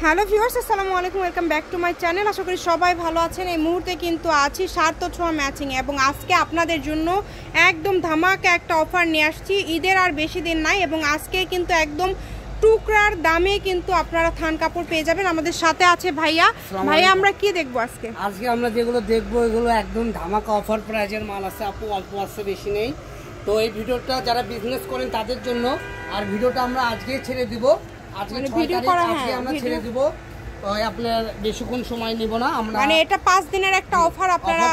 Hello viewers, আসসালামু আলাইকুম, welcome back to my channel. আশা করি সবাই ভালো আছেন। এই মুহূর্তে কিন্তু আছি সার্থ ছোঁয়া ম্যাচিং এবং আজকে আপনাদের জন্য একদম ধামাকা একটা অফার নিয়ে আসছি। ঈদের আর বেশি দিন নাই এবং আজকে কিন্তু একদম টুকরার দামে কিন্তু আপনারা থান কাপড় পেয়ে যাবেন। আমাদের সাথে আছে ভাইয়া। ভাইয়া, আমরা কি দেখবো আজকে? আজকে আমরা যেগুলো দেখবো এগুলো একদম ধামাকা অফার প্রাইজের মাল আছে আপু, অল্প আছে, বেশি নেই। তো এই ভিডিওটা যারা বিজনেস করেন তাদের জন্য, আর ভিডিওটা আমরা আজকেই ছেড়ে দিব। আজকে ভিডিও করা আজকে আমরা ছেড়ে দিব, আপনার বেশিক্ষণ সময় নিব না আমরা, মানে এটা 5 দিনের একটা অফার আপনারা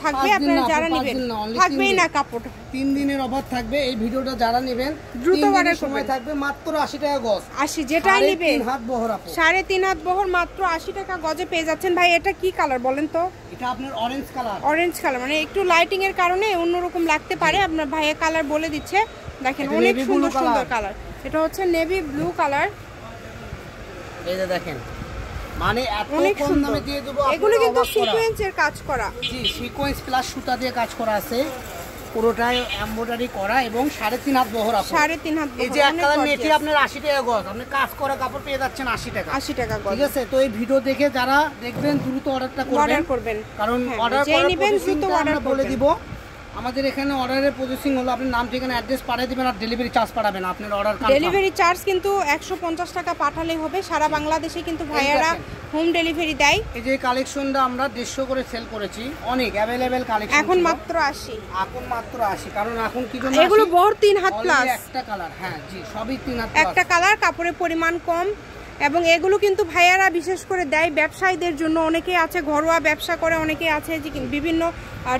থাকবে। আপনারা যারা নেবেন থাকবেই না কাপড়, 3 দিনের অফার থাকবে। এই ভিডিওটা যারা নেবেন দ্রুত অর্ডার সময় থাকবে মাত্র 80 টাকা গজ। 80 যেটাই নেবেন 3 হাত বহর আপু, 3.5 হাত বহর মাত্র 80 টাকা গজে পেয়ে যাচ্ছেন। ভাই এটা কি কালার বলেন তো? এটা আপনার অরেঞ্জ কালার। অরেঞ্জ কালার মানে একটু লাইটিং এর কারণে অন্যরকম লাগতে পারে। আপনার ভাইয়া কালার বলে দিচ্ছে, দেখেন অনেক সুন্দর সুন্দর কালার। এটা হচ্ছে নেভি ব্লু কালার। এই যে দেখেন, মানে এত কম দামে দিয়ে দেব। এগুলো কিন্তু সিকোয়েন্সের কাজ করা, জি সিকোয়েন্স প্লাস সুতা দিয়ে কাজ করা আছে, পুরোটাই এমব্রয়ডারি করা এবং 3.5 হাত বহর আপু। 3.5 হাত বহর। এই যে এক কালার নেটি আপনার 80 টাকা গজ, আপনি কাজ করা কাপড় পেয়ে যাচ্ছেন 80 টাকা। 80 টাকা গজ, ঠিক আছে। তো এই ভিডিও দেখে যারা দেখবেন দ্রুত অর্ডারটা করবেন, কারণ অর্ডার যেই নেবেন দ্রুত অর্ডার বলে দিব। আমাদের এখানে অর্ডারের প্রসেসিং হলো আপনার নাম, ঠিকানা, অ্যাড্রেস পাঠিয়ে দিবেন আর ডেলিভারি চার্জ পাঠাবেন। আপনার অর্ডার ডেলিভারি চার্জ কিন্তু 150 টাকা পাঠালেই হবে। সারা বাংলাদেশে কিন্তু ভাইয়ারা হোম ডেলিভারি দেয়। এই যে কালেকশনটা আমরা 150 করে সেল করেছি, অনেক अवेलेबल কালেকশন। এখন মাত্র 80, এখন মাত্র 80, কারণ এখন কি জন্য এগুলো বহর 3 হাত প্লাস একটা কালার। হ্যাঁ জি, সবই 3 হাত প্লাস একটা কালার, কাপড়ের পরিমাণ কম। এবং এগুলো কিন্তু ভাইয়ারা বিশেষ করে দেয় ব্যবসায়ীদের জন্য। অনেকে আছে ঘরোয়া ব্যবসা করে, অনেকে আছে যে বিভিন্ন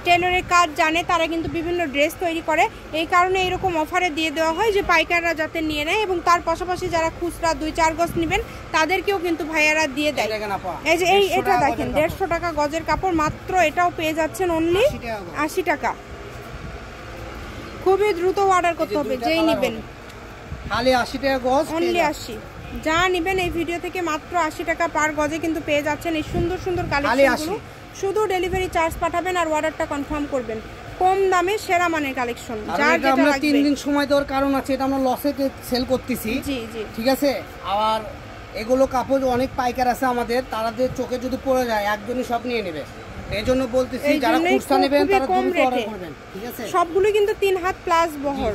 টেলরের কাজ জানে, তারা কিন্তু বিভিন্ন ড্রেস তৈরি করে। এই কারণে এরকম অফারে দিয়ে দেওয়া হয় যে পাইকাররা যাতে নিয়ে নেয় এবং তার পাশাপাশি যারা খুচরা 2-4 গজ নেবেন তাদেরকেও কিন্তু ভাইয়ারা দিয়ে দেয়। এই যে এটা দেখেন 150 টাকা গজের কাপড়, মাত্র এটাও পেয়ে যাচ্ছেন অনলি 80 টাকা। খুবই দ্রুত অর্ডার করতে হবে যেই নেবেন, খালি 80 টাকা গজ, অনলি 80। যা নেবেন এই ভিডিও থেকে মাত্র 80 টাকা পার গজে কিন্তু পেয়ে যাচ্ছেন এই সুন্দর সুন্দর কালেকশনগুলো। শুধু ডেলিভারি চার্জ পাঠাবেন আর অর্ডারটা কনফার্ম করবেন। কম দামে সেরা মানের কালেকশন। যার যেটা আমরা লাগবে, 3 দিন সময় দেওয়ার কারণ আছে, এটা আমরা লসে সেল করতেছি। জি জি, ঠিক আছে। আর এগুলো কাপড় অনেক পাইকার আছে আমাদের, তাদের চোখে যদি পড়ে যায় একজনই সব নিয়ে নেবে। এইজন্য বলতেছি যারা খুচরা নেবেন তারা দ্রুত অর্ডার করবেন। ঠিক আছে। সবগুলো কিন্তু 3 হাত প্লাস বহর,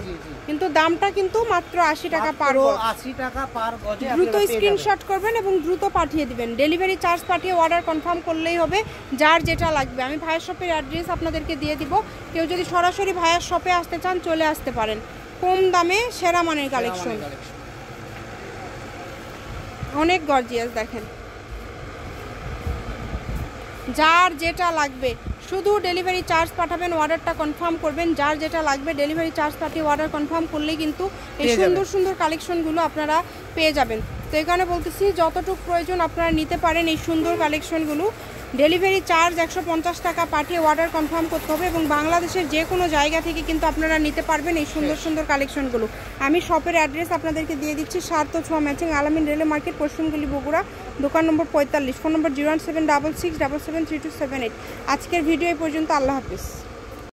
কিন্তু দামটা কিন্তু মাত্র 80 টাকা পার গজ। 80 টাকা পার গজে দ্রুত স্ক্রিনশট করবেন এবং দ্রুত পাঠিয়ে দিবেন। ডেলিভারি চার্জ পাঠিয়ে অর্ডার কনফার্ম করলেই হবে, যার যেটা লাগবে। আমি ভাইয়ের শপের অ্যাড্রেস আপনাদেরকে দিয়ে দিব। কেউ যদি সরাসরি ভাইয়ের শপে আসতে চান চলে আসতে পারেন। কম দামে সেরা মানের কালেকশন, অনেক গর্জিয়াস। দেখেন যার যেটা লাগবে শুধু ডেলিভারি চার্জ পাঠাবেন, অর্ডারটা কনফার্ম করবেন। যার যেটা লাগবে ডেলিভারি চার্জ পাঠিয়ে অর্ডার কনফার্ম করলেই কিন্তু এই সুন্দর সুন্দর কালেকশনগুলো আপনারা পেয়ে যাবেন। তো এই কারণে বলতেছি যতটুকু প্রয়োজন আপনারা নিতে পারেন এই সুন্দর কালেকশনগুলো। ডেলিভারি চার্জ 150 টাকা পাঠিয়ে অর্ডার কনফার্ম করতে হবে এবং বাংলাদেশের যে কোনো জায়গা থেকে কিন্তু আপনারা নিতে পারবেন এই সুন্দর সুন্দর কালেকশনগুলো। আমি শপের অ্যাড্রেস আপনাদেরকে দিয়ে দিচ্ছি, সার্থ ছোঁয়া ম্যাচিং, আলামিন রেলওয়ে মার্কেট, পশ্চিমগুলি, বগুড়া, দোকান নম্বর 45, ফোন নম্বর 01766773278। আজকের ভিডিও এই পর্যন্ত। আল্লাহ হাফিজ।